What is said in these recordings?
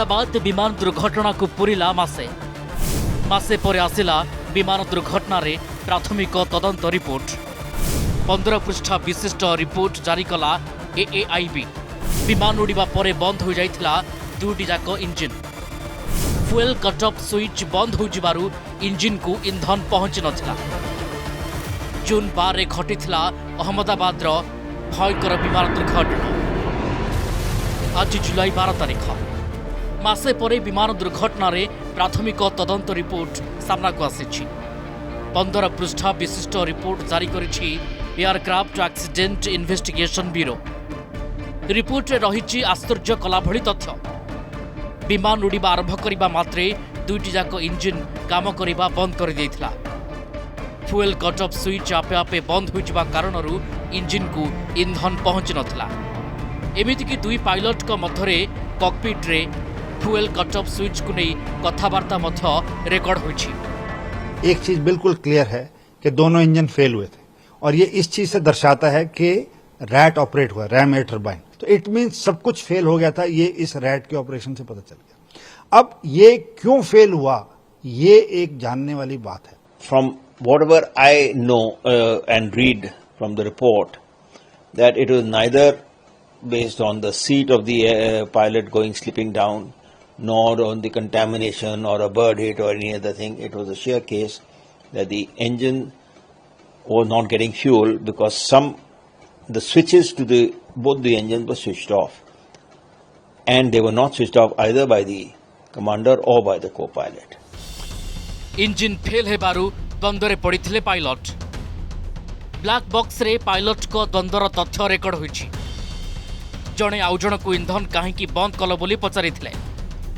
अहमदाबाद विमान दुर्घटना को पूरीला मासे पर आसिला विमान दुर्घटना रे प्राथमिक तदंत रिपोर्ट 15 पृष्ठ विशिष्ट रिपोर्ट जारी कला एएआईबी। विमान उड़ीबा परे बंद हो जाइथिला दुटी जाक engine. Fuel cut off switch बंद हो जिबारु इंजिन को ईंधन पहुंची नथिला। जून 12 घटिथिला अहमदाबाद रो भयंकर विमान दुर्घटना। आज जुलाई 12 तारीख मासे परे विमान दुर्घटना रे प्राथमिक तदंत रिपोर्ट सामना को आसी। 15 पृष्ठ विशिष्ट रिपोर्ट जारी करिछि aircraft accident investigation bureau. Report रे रहिछि आश्चर्य कला भली तथ्य। विमान उड़ीबा आरंभ करिबा मात्रे दुईटी जाक इंजिन काम करिबा बंद कर देइथिला। फ्यूएल कट ऑफ स्विच आपे आपे बंद हो जिबा कारणरू इंजिन को ईंधन पहुंची नथिला। एमिति कि दुई पायलट को मध्यरे कॉकपिट रे फ्यूएल कट ऑफ स्विच को नहीं कथावार्ता मध्य रिकॉर्ड होइछि। एक चीज बिल्कुल क्लियर है कि दोनों इंजन फेल हुए थे और ये इस चीज से दर्शाता है कि रैट ऑपरेट हुआ, रैम एयर टरबाइन। तो इट मींस सब कुछ फेल हो गया था, ये इस रैट के ऑपरेशन से पता चल गया। अब ये क्यों फेल हुआ, ये एक जानने वाली बात है। From whatever I know and read from the report, that it was neither based on the seat of the pilot going slipping down, nor on the contamination or a bird hit or any other thing. It was a sheer case that the engine was not getting fuel because the switches to both the engines were switched off, and they were not switched off either by the commander or by the co-pilot. Engine fail हेबारु द्वंद्व पड़िथिले pilot. Black box रे pilot को द्वंद्वर तथ्य record होइछि। जणे आउ जण को ईंधन काहेकि बंद कल बोली पचारिथिले,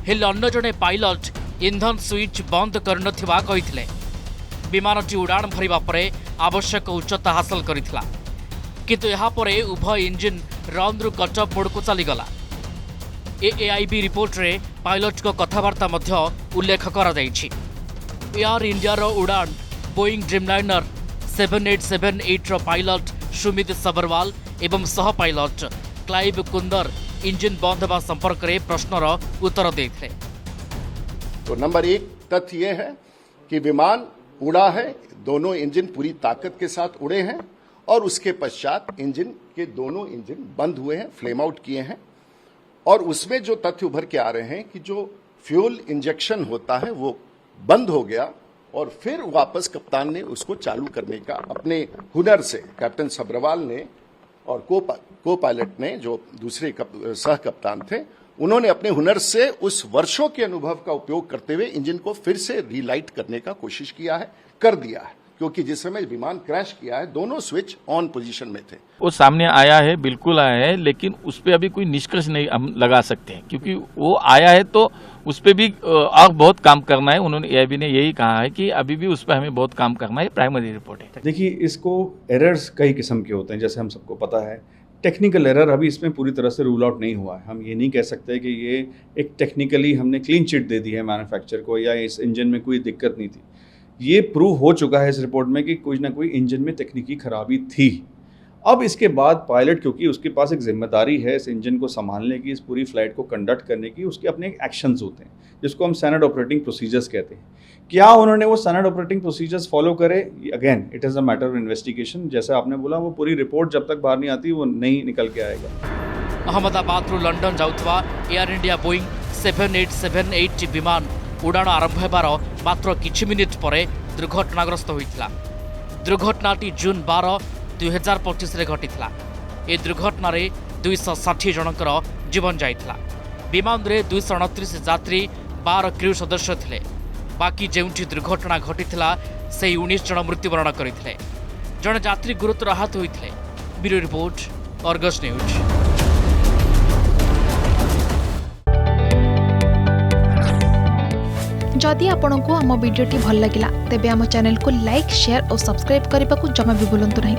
हेले अन्य जणे पायलट ईंधन स्विच बंद करनथिबा कहिथिले। विमानटी उड़ान भरिबा परे आवश्यक उच्चता हासिल करिथिला, किंतु एहा परे उभय इंजिन रन रु कट ऑफ मोड को चली गला। एएआईबी रिपोर्ट रे पायलट को कथावार्ता मध्य उल्लेख करा जाइछि। एयर इंडिया रो उड़ान बोइंग ड्रीमलाइनर 7878 रो पायलट सुमित सबरवाल एवं सह पायलट क्लाइव कुंदर इंजिन बंद होगा संपर्क में प्रश्नर उत्तर देते। तो नंबर 1 तथ्य यह है कि विमान उड़ा है, दोनों इंजन पूरी ताकत के साथ उड़े हैं और उसके पश्चात इंजन के दोनों इंजन बंद हुए हैं, फ्लेम आउट किए हैं। और उसमें जो तथ्य उभर के आ रहे हैं कि जो फ्यूल इंजेक्शन होता है वो बंद हो गया और फिर वापस कप्तान ने उसको चालू करने का अपने हुनर से, कैप्टन सब्रवाल ने और को पायलट ने, जो दूसरे सह कप्तान थे, उन्होंने अपने हुनर से उस वर्षों के अनुभव का उपयोग करते हुए इंजन को फिर से रीलाइट करने का कोशिश किया है, कर दिया है। क्योंकि जिस समय विमान क्रैश किया है दोनों स्विच ऑन पोजीशन में थे। वो सामने आया है, बिल्कुल आया है, लेकिन उस पर अभी कोई निष्कर्ष नहीं हम लगा सकते हैं, क्योंकि वो आया है तो उस पर भी और बहुत काम करना है। उन्होंने एआईबी ने यही कहा है कि अभी भी उस पर हमें बहुत काम करना है। प्राइमरी रिपोर्ट है। देखिए, इसको एरर्स कई किस्म के होते हैं, जैसे हम सबको पता है। टेक्निकल एरर अभी इसमें पूरी तरह से रूल आउट नहीं हुआ है। हम ये नहीं कह सकते कि ये एक टेक्निकली हमने क्लीन चिट दे दी है मैन्युफैक्चरर को, या इस इंजन में कोई दिक्कत नहीं थी। ये प्रूव हो चुका है इस रिपोर्ट में कि कोई ना कोई इंजन में तकनीकी खराबी थी। अब इसके बाद पायलट, क्योंकि उसके पास एक जिम्मेदारी है इस इंजन को संभालने की, इस पूरी फ्लाइट को कंडक्ट करने की, उसके अपने एक एक्शंस होते हैं जिसको हम स्टैंडर्ड ऑपरेटिंग प्रोसीजर्स कहते हैं। क्या उन्होंने वो स्टैंडर्ड ऑपरेटिंग प्रोसीजर्स फॉलो करे, again it is a matter of investigation. जैसे आपने बोला, वो पूरी रिपोर्ट जब तक बाहर नहीं आती वो नहीं निकल के आएगा। अहमदाबाद रु लंडन जाउथवा एयर इंडिया बोइंग 7878 विमान उड़ान आरंभ होबार मात्र किछि मिनिट परे दुर्घटनाग्रस्त होइथिला। दुर्घटनाटी जून 12, 2025 रे घटिथिला। ए दुर्घटना रे 260 जनकर जीवन जाइथिला। विमान रे 229 यात्री 12 क्रू सदस्य थिले। बाकी जेउठी दुर्घटना घटिथिला से 19 जन मृत्युवरण करथिले। जन यात्री गुरुतर आहत होइथिले। Bureau report, Argus news. जदि आपंक आम भिडी भल लगा तेब आम चैनल को लाइक, शेयर और सब्सक्राइब करने को जमा भी भूलु नहीं।